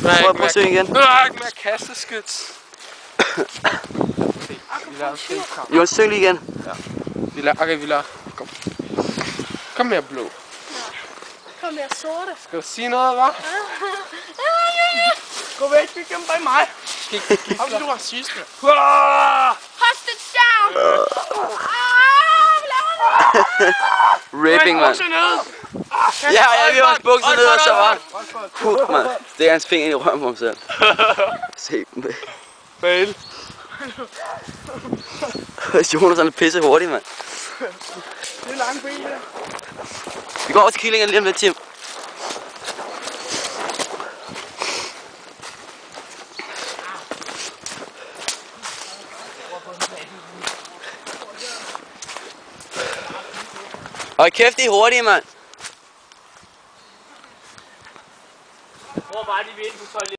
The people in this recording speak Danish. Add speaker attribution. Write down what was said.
Speaker 1: Prøv at synge igen.
Speaker 2: Nu er jeg ikke mere kasteskyts.
Speaker 1: Jonas, syng lige igen.
Speaker 2: Ja. Okay, vi lader. Kom. Kom mere blå.
Speaker 3: Kom mere sorte.
Speaker 2: Skal du sige noget, hva'?
Speaker 4: Gå væk, vi gemmer bag mig.
Speaker 2: Ham du racisme.
Speaker 3: Hostage down!
Speaker 1: Rapping, mand. Ja, vi har også bukser ned og så var. Puh, mand. Det er hans finger i røven på ham selv. Se dem.
Speaker 2: Fail.
Speaker 1: Jonas er pisse hurtigt, mand.
Speaker 4: Det er lange ben, der.
Speaker 1: Vi går over til kyllingerne lige om lidt, Tim. Hold kæft, det er hurtigt, mand.
Speaker 4: Hvor var de ved på toilet?